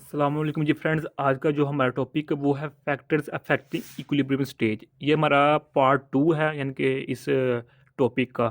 अस्सलाम वालेकुम जी फ्रेंड्स। आज का जो हमारा टॉपिक है वो है फैक्टर्स अफेक्टिंग इक्विलिब्रियम स्टेज। ये हमारा पार्ट 2 है, यानी कि इस टॉपिक का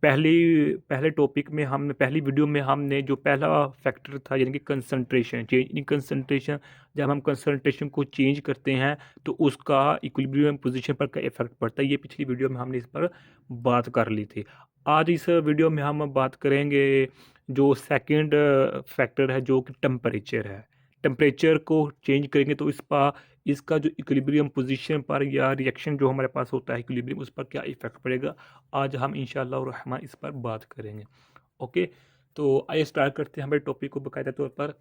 पहले टॉपिक में हमने पहली वीडियो में हमने जो पहला फैक्टर था यानी कि कंसंट्रेशन, चेंज इन कंसंट्रेशन, जब हम कंसंट्रेशन को चेंज करते हैं तो उसका इक्विलिब्रियम पोजीशन पर क्या इफेक्ट पड़ता है। ये पिछली वीडियो में हमने इस पर बात कर ली थी। आज इस वीडियो में हम बात करेंगे जो सेकंड फैक्टर है जो कि टेम्परेचर है। टेम्परेचर को चेंज करेंगे तो इसका जो इक्विलिब्रियम पोजीशन पर या रिएक्शन जो हमारे पास होता है इक्विलिब्रियम, उस पर क्या इफेक्ट पड़ेगा, आज हम इंशाअल्लाह रहमान इस पर बात करेंगे। ओके, तो आइए स्टार्ट करते हैं हमारे टॉपिक को बाकायदा तौर पर।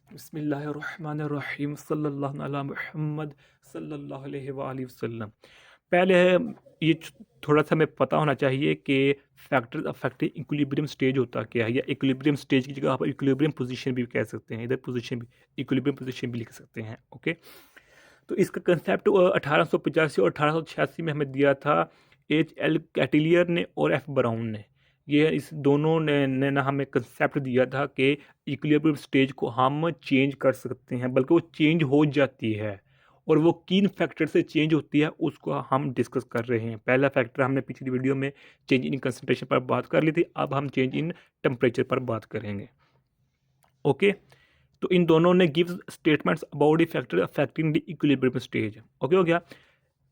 बिस्मिल्लाहिर्रहमानिर्रहीम, सल्लल्लाहु अला मुहम्मद सल्लल्लाहु अलैहि वसल्लम। पहले ये थोड़ा सा हमें पता होना चाहिए कि फैक्टर्स अफेक्टिंग इक्विलिब्रियम स्टेज होता क्या है, या इक्विलिब्रियम स्टेज की जगह आप इक्विलिब्रियम पोजीशन भी कह सकते हैं, इधर पोजीशन भी इक्विलिब्रियम पोजीशन भी लिख सकते हैं। ओके, तो इसका कंसेप्ट 1885 और 1886 में हमें दिया था एच एल कैटिलियर ने और एफ ब्राउन ने। ये इस दोनों ने ना हमें कंसेप्ट दिया था कि इक्विलिब्रियम स्टेज को हम चेंज कर सकते हैं, बल्कि वो चेंज हो जाती है, और वो किन फैक्टर से चेंज होती है उसको हम डिस्कस कर रहे हैं। पहला फैक्टर हमने पिछली वीडियो में चेंज इन कंसंट्रेशन पर बात कर ली थी, अब हम चेंज इन टेम्परेचर पर बात करेंगे। ओके, तो इन दोनों ने give statements about the factor affecting the equilibrium stage. Okay हो गया।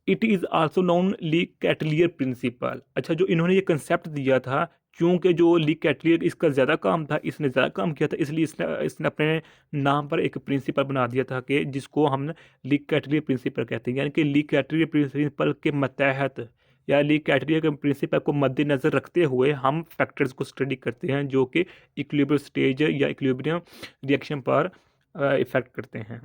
It is also known Le Chatelier principle. अच्छा, जो इन्होंने ये कंसेप्ट दिया था, क्योंकि जो ली कैटलियर इसका ज़्यादा काम था, इसने ज़्यादा काम किया था, इसलिए इसने इसने अपने नाम पर एक प्रिंसिपल बना दिया था कि जिसको हम ली कैटलियर प्रिंसिपल कहते हैं। यानी कि ली कैटलियर प्रिंसिपल के मतहत या ली कैटलियर के प्रिंसिपल को मद्देनज़र रखते हुए हम फैक्टर्स को स्टडी करते हैं जो कि इक्विलिब्रियम स्टेज या इक्विलिब्रियम रिएक्शन पर इफेक्ट करते हैं।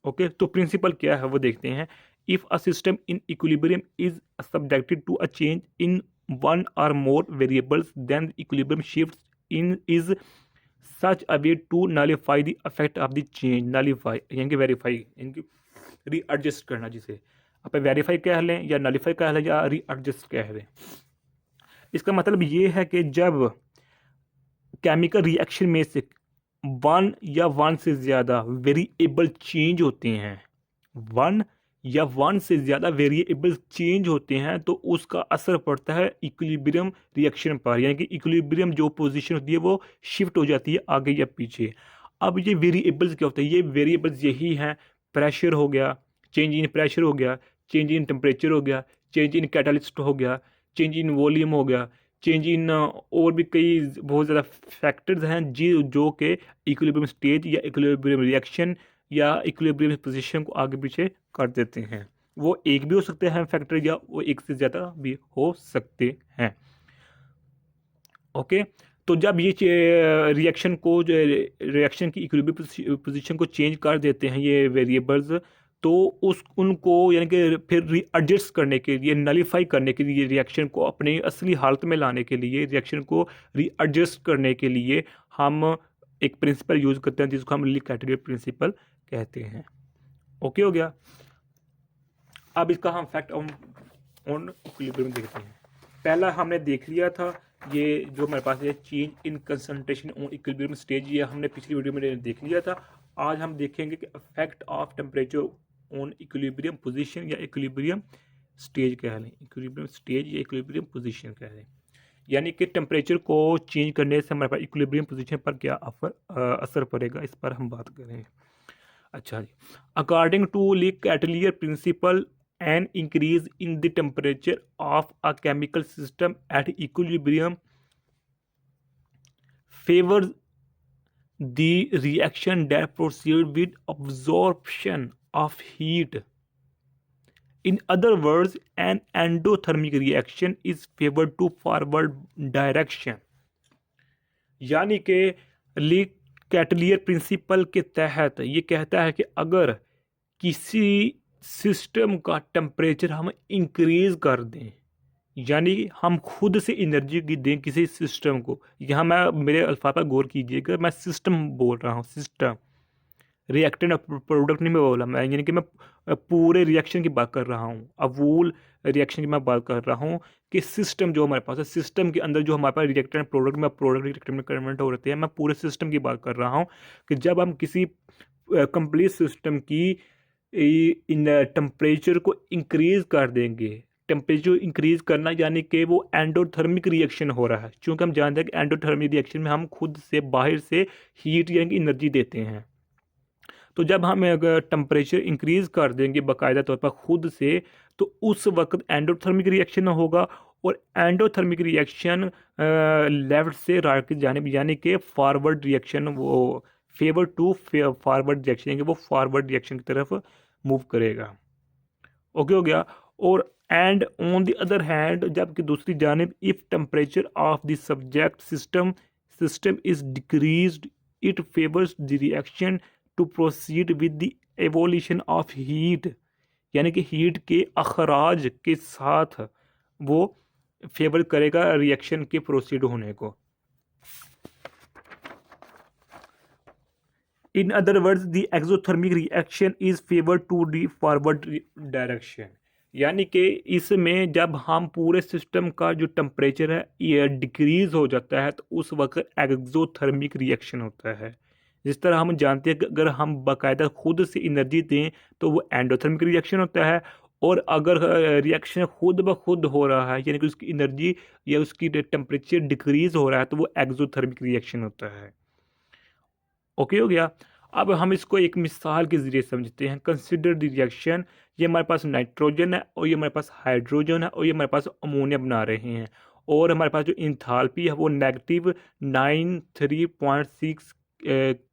ओके, तो प्रिंसिपल क्या है वो देखते हैं। If a system in equilibrium is subjected to a change in one or more variables, then the equilibrium shifts in is such a way to nullify the effect of the change। nullify यानी कि verify, यानी कि readjust करना, जिसे आप verify कह लें या nullify कह लें या readjust कह लें। इसका मतलब ये है कि जब केमिकल रिएक्शन में से वन या वन से ज़्यादा वेरिएबल चेंज होते हैं, वन या वन से ज़्यादा वेरिएबल चेंज होते हैं, तो उसका असर पड़ता है इक्विलिब्रियम रिएक्शन पर। यानी कि इक्विलिब्रियम जो पोजीशन होती है वो शिफ्ट हो जाती है आगे या पीछे। अब ये वेरिएबल्स क्या होते हैं? ये वेरिएबल्स यही हैं, प्रेशर हो गया, चेंज इन प्रेशर हो गया, चेंज इन टेम्परेचर हो गया, चेंज इन कैटालिस्ट हो गया, चेंज इन वॉल्यूम हो गया, चेंज इन और भी कई बहुत ज़्यादा फैक्टर्स हैं जी जो कि इक्विलिब्रियम स्टेज या इक्विलिब्रियम रिएक्शन या इक्विलिब्रियम पोजीशन को आगे पीछे कर देते हैं। वो एक भी हो सकते हैं फैक्टर, या वो एक से ज़्यादा भी हो सकते हैं। ओके, तो जब ये रिएक्शन को जो रिएक्शन की इक्विलिब्रियम पोजीशन को चेंज कर देते हैं ये वेरिएबल्स, तो उस उनको यानी कि फिर रीएडजस्ट करने के लिए, नलीफाई करने के लिए, रिएक्शन को अपनी असली हालत में लाने के लिए, रिएक्शन को रीएडजस्ट करने के लिए हम एक प्रिंसिपल यूज़ करते हैं जिसको हम ली कैटेलियर प्रिंसिपल कहते हैं। ओके हो गया। अब इसका हम फैक्ट ऑन इक्विलिब्रियम देखते हैं। पहला हमने देख लिया था, ये जो हमारे पास है change in concentration on equilibrium stage, ये हमने पिछली वीडियो में देख लिया था। आज हम देखेंगे कि effect of temperature on equilibrium position या इक्विलिब्रियम स्टेज कह लें, इक्विलिब्रियम स्टेज या इक्विलिब्रियम पोजीशन कह लें। यानी कि टेम्परेचर को चेंज करने से हमारे पास इक्विलिब्रियम पोजीशन पर क्या असर पड़ेगा, इस पर हम बात करेंगे। अच्छा जी, according to Le Chatelier principle, an increase in the temperature of a chemical system at equilibrium favors the reaction that proceeds with absorption of heat. In other words, an endothermic reaction is favored to forward direction। यानी कि ली Chatelier principal के तहत ये कहता है कि अगर किसी सिस्टम का टेम्परेचर हम इंक्रीज़ कर दें, यानी हम खुद से एनर्जी की दें किसी सिस्टम को, यहाँ मैं मेरे अल्फाज पर गौर कीजिएगा, मैं सिस्टम बोल रहा हूँ, सिस्टम, रिएक्टेंट प्रोडक्ट नहीं मैं बोला, मैं यानी कि मैं पूरे रिएक्शन की बात कर रहा हूँ, अवूल रिएक्शन की मैं बात कर रहा हूँ कि सिस्टम जो हमारे पास है, सिस्टम के अंदर जो हमारे पास रिएक्टेंट प्रोडक्ट में रिएक्टेंट में कन्वर्ट हो रहे हैं, मैं पूरे सिस्टम की बात कर रहा हूँ कि जब हम किसी कंप्लीट सिस्टम की इन टेम्परेचर को इंक्रीज कर देंगे। टेम्परेचर इंक्रीज करना यानी कि वो एंडोथर्मिक रिएक्शन हो रहा है, क्योंकि हम जानते हैं कि एंडोथर्मिक रिएक्शन में हम खुद से बाहर से हीट यानी कि एनर्जी देते हैं। तो जब हम अगर टेम्परेचर इंक्रीज कर देंगे बाकायदा तौर पर खुद से, तो उस वक्त एंडोथर्मिक रिएक्शन होगा, और एंडोथर्मिक रिएक्शन लेफ्ट से राइट की जानिब यानी कि फॉरवर्ड रिएक्शन, वो फेवर टू फॉरवर्ड रिएक्शन, यानी कि वो फॉरवर्ड रिएक्शन की तरफ मूव करेगा। ओके हो गया। और and on the other hand, जबकि दूसरी जानिब if temperature of the subject system is decreased, it favours the reaction to proceed with the evolution of heat, यानी कि हीट के अखराज के साथ वो फेवर करेगा रिएक्शन के प्रोसीड होने को। In other words the exothermic reaction is favour to the forward direction, यानी कि इसमें जब हम पूरे सिस्टम का जो टेम्परेचर है ये डिक्रीज हो जाता है, तो उस वक्त एक्सोथर्मिक रिएक्शन होता है। जिस तरह हम जानते हैं कि अगर हम बाकायदा खुद से एनर्जी दें तो वो एंडोथर्मिक रिएक्शन होता है, और अगर रिएक्शन खुद ब खुद हो रहा है यानी कि उसकी एनर्जी या उसकी टेम्परेचर डिक्रीज हो रहा है, तो वो एक्सोथर्मिक रिएक्शन होता है। ओके हो गया। अब हम इसको एक मिसाल के ज़रिए समझते हैं। कंसिडर द रिएक्शन, ये हमारे पास नाइट्रोजन है, और ये हमारे पास हाइड्रोजन है, और ये हमारे पास अमोनिया बना रहे हैं, और हमारे पास जो इंथाल्पी है वो नेगेटिव 93.6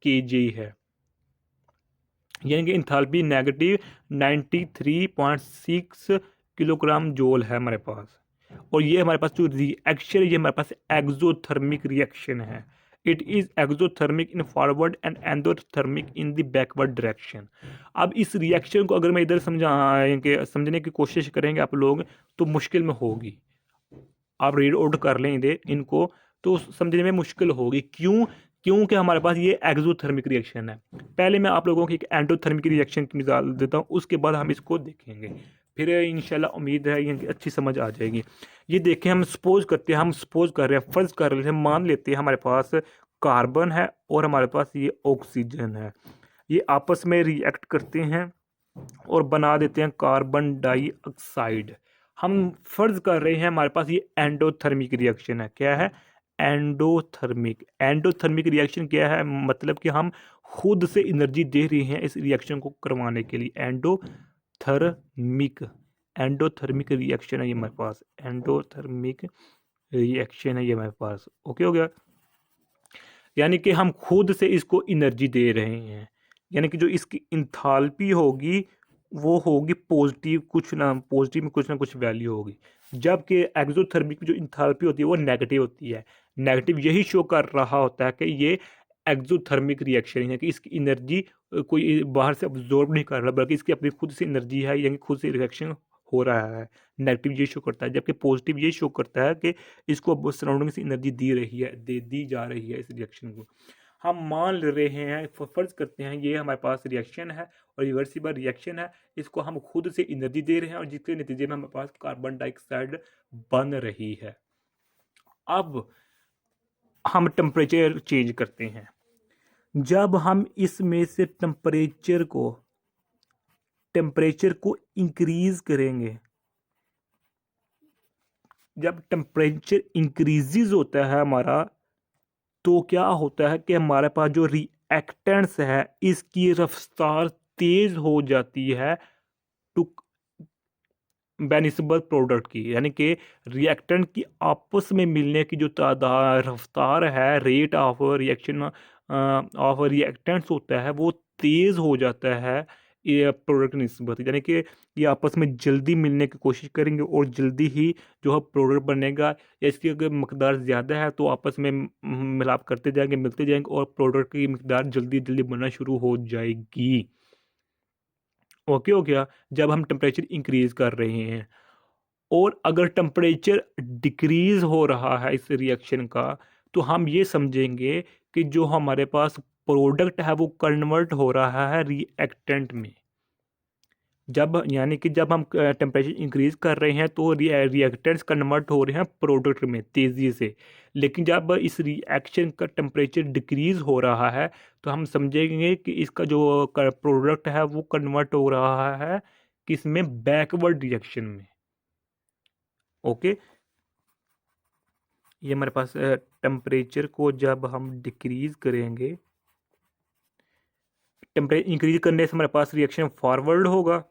kJ है, यानी कि इंथाल्पी नेगेटिव 93.6 किलोग्राम जूल है हमारे पास। और ये हमारे पास जो रिएक्शन है ये हमारे पास एक्सोथर्मिक रिएक्शन है। It is exothermic in forward and endothermic in the backward direction. अब इस रिएक्शन को अगर मैं इधर समझने की कोशिश करेंगे आप लोग तो मुश्किल में होगी। आप रीड आउट कर लें इनको तो समझने में मुश्किल होगी। क्यों? क्योंकि हमारे पास ये एक्सोथर्मिक रिएक्शन है। पहले मैं आप लोगों की एक एंडोथर्मिक रिएक्शन की मिसाल देता हूँ, उसके बाद हम इसको देखेंगे, फिर इंशाल्लाह उम्मीद है ये अच्छी समझ आ जाएगी। ये देखें, हम सपोज कर रहे हैं, फ़र्ज़ कर रहे हैं, मान लेते हैं हमारे पास कार्बन है और हमारे पास ये ऑक्सीजन है। ये आपस में रिएक्ट करते हैं और बना देते हैं कार्बन डाइऑक्साइड। हम फर्ज कर रहे हैं हमारे पास ये एंडोथर्मिक रिएक्शन है। क्या है? एंडोथर्मिक रिएक्शन क्या है? मतलब कि हम खुद से एनर्जी दे रहे हैं इस रिएक्शन को करवाने के लिए। एंडोथर्मिक रिएक्शन है ये हमारे पास, एंडोथर्मिक रिएक्शन है ये हमारे पास। ओके हो गया। यानी कि हम खुद से इसको एनर्जी दे रहे हैं, यानी कि जो इसकी इंथाल्पी होगी वो होगी पॉजिटिव, पॉजिटिव में कुछ ना कुछ वैल्यू होगी। जबकि एक्सोथर्मिक में जो इंथाल्पी होती है वो नेगेटिव होती है। नेगेटिव यही शो कर रहा होता है कि ये एक्सोथर्मिक रिएक्शन है, कि इसकी एनर्जी कोई बाहर से अब्जॉर्ब नहीं कर रहा, बल्कि इसकी अपनी खुद से एनर्जी है, यानी खुद से रिएक्शन हो रहा है। नेगेटिव ये शो करता है, जबकि पॉजिटिव ये शो करता है कि इसको सराउंडिंग से एनर्जी दी जा रही है इस रिएक्शन को। हम मान रहे हैं, फर्ज करते हैं ये हमारे पास रिएक्शन है और रिवर्सिबल रिएक्शन है, इसको हम खुद से एनर्जी दे रहे हैं और जिसके नतीजे में हमारे पास कार्बन डाइऑक्साइड बन रही है। अब हम टेम्परेचर चेंज करते हैं। जब हम इसमें से टेम्परेचर को इंक्रीज करेंगे, जब टेम्परेचर इंक्रीजेज होता है हमारा, तो क्या होता है कि हमारे पास जो रिएक्टेंट्स है इसकी रफ्तार तेज हो जाती है टू बेनिस्बत प्रोडक्ट की, यानी कि रिएक्टेंट की आपस में मिलने की जो तादाद रफ्तार है, rate of reaction of reactants होता है वो तेज़ हो जाता है ये प्रोडक्ट निस्बत, यानी कि ये आपस में जल्दी मिलने की कोशिश करेंगे और जल्दी ही जो है प्रोडक्ट बनेगा, या इसकी अगर मकदार ज़्यादा है तो आपस में मिलाप करते जाएंगे, मिलते जाएंगे और प्रोडक्ट की मकदार जल्दी जल्दी बनना शुरू हो जाएगी। ओके हो गया। जब हम टेम्परेचर इंक्रीज कर रहे हैं, और अगर टेम्परेचर डिक्रीज हो रहा है इस रिएक्शन का, तो हम ये समझेंगे कि जो हमारे पास प्रोडक्ट है वो कन्वर्ट हो रहा है रिएक्टेंट में। जब यानी कि जब हम टेम्परेचर इंक्रीज़ कर रहे हैं तो रिएक्टेंट्स कन्वर्ट हो रहे हैं प्रोडक्ट में तेज़ी से, लेकिन जब इस रिएक्शन का टेम्परेचर डिक्रीज़ हो रहा है तो हम समझेंगे कि इसका जो प्रोडक्ट है वो कन्वर्ट हो रहा है किस में, बैकवर्ड रिएक्शन में। ओके, ये हमारे पास टेम्परेचर को जब हम डिक्रीज़ करेंगे, टेम्परेचर इंक्रीज करने से हमारे पास रिएक्शन फॉरवर्ड होगा,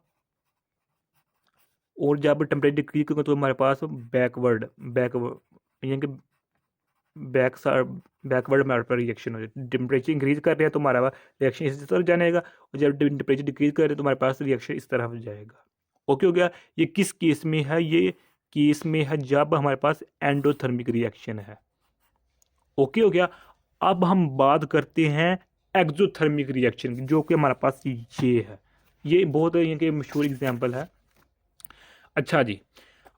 और जब टेम्परेचर डिक्रीज करेंगे तो हमारे पास बैकवर्ड यानी कि बैक बैकवर्ड हमारे पास रिएक्शन हो जाए। टेम्परेचर इंक्रीज कर रहे हैं तो हमारा रिएक्शन इस तरफ जाएगा, और जब टेम्परेचर डिक्रीज कर रहे हैं तो हमारे पास रिएक्शन इस तरफ जाएगा। ओके हो गया। ये किस केस में है? ये केस में है जब हमारे पास एंडोथर्मिक रिएक्शन है। ओके हो गया। अब हम बात करते हैं एक्सोथर्मिक रिएक्शन की, जो कि हमारे पास ये है। ये बहुत ये मशहूर एग्जांपल है। अच्छा जी,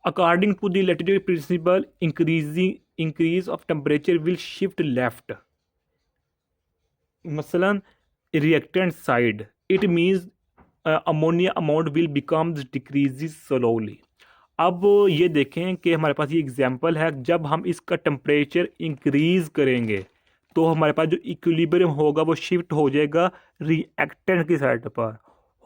according to the latitude principle increase of temperature will shift left, मसलन reactant side, it means ammonia amount will becomes decrease slowly. अब ये देखें कि हमारे पास ये एग्जांपल है, जब हम इसका टेम्परेचर इंक्रीज करेंगे तो हमारे पास जो इक्विलिब्रियम होगा वो शिफ्ट हो जाएगा रिएक्टेंट की साइड पर।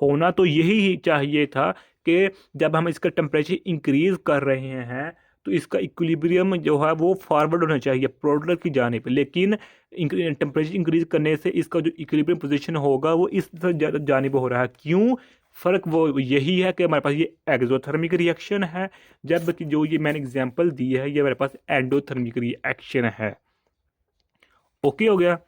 होना तो यही ही चाहिए था कि जब हम इसका टेम्परेचर इंक्रीज कर रहे हैं तो इसका इक्विलिब्रियम जो है वो फॉरवर्ड होना चाहिए प्रोडक्ट की जानिब, लेकिन टेम्परेचर इंक्रीज करने से इसका जो इक्विलिब्रियम पोजीशन होगा वो इस जानिब हो रहा है। क्यों? फ़र्क वो यही है कि हमारे पास ये एक्सोथर्मिक रिएक्शन है, जबकि जो ये मैंने एग्जांपल दी है ये हमारे पास एंडोथर्मिक रिएक्शन है। ओके हो गया।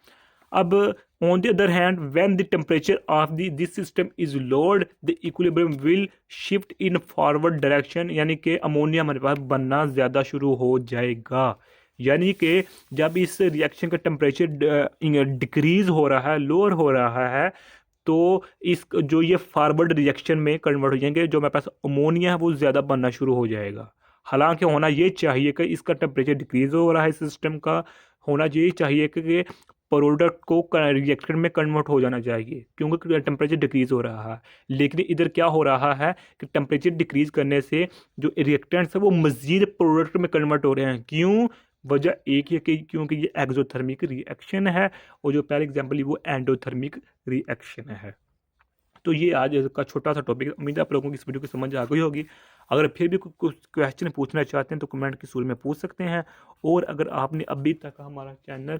अब on the other hand when the temperature of this system is lowered the equilibrium will shift in forward direction, यानी कि अमोनिया हमारे पास बनना ज़्यादा शुरू हो जाएगा। यानी कि जब इस रिएक्शन का टेम्परेचर डिक्रीज हो रहा है, लोअर हो रहा है, तो इस जो ये फॉरवर्ड रिएक्शन में कन्वर्ट हो जाएंगे, जो हमारे पास अमोनिया है वो ज़्यादा बनना शुरू हो जाएगा। हालांकि होना ये चाहिए कि इसका टेम्परेचर डिक्रीज हो रहा है, सिस्टम का होना ये चाहिए कि प्रोडक्ट को रिएक्शन में कन्वर्ट हो जाना चाहिए, क्योंकि टेम्परेचर डिक्रीज हो रहा है। लेकिन इधर क्या हो रहा है कि टेम्परेचर डिक्रीज करने से जो रिएक्टेंट्स है वो मज़ीद प्रोडक्ट में कन्वर्ट हो रहे हैं। क्यों? वजह एक ही है कि क्योंकि ये एक्सोथर्मिक रिएक्शन है, और जो पहले एग्जांपल है वो एंडोथर्मिक रिएक्शन है। तो ये आज का छोटा सा टॉपिक, उम्मीद है आप लोगों की इस वीडियो की समझ आ गई होगी। अगर फिर भी कुछ क्वेश्चन पूछना चाहते हैं तो कमेंट के सूर में पूछ सकते हैं, और अगर आपने अभी तक हमारा चैनल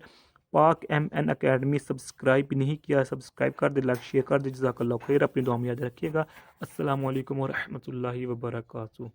पाक MN अकेडमी सब्सक्राइब नहीं किया, सब्सक्राइब कर दे, लाइक शेयर कर दे। जज़ाकल्लाह खैर। अपनी दुआ में याद रखिएगा। अस्सलाम वालेकुम व रहमतुल्लाहि व बरकातुहू।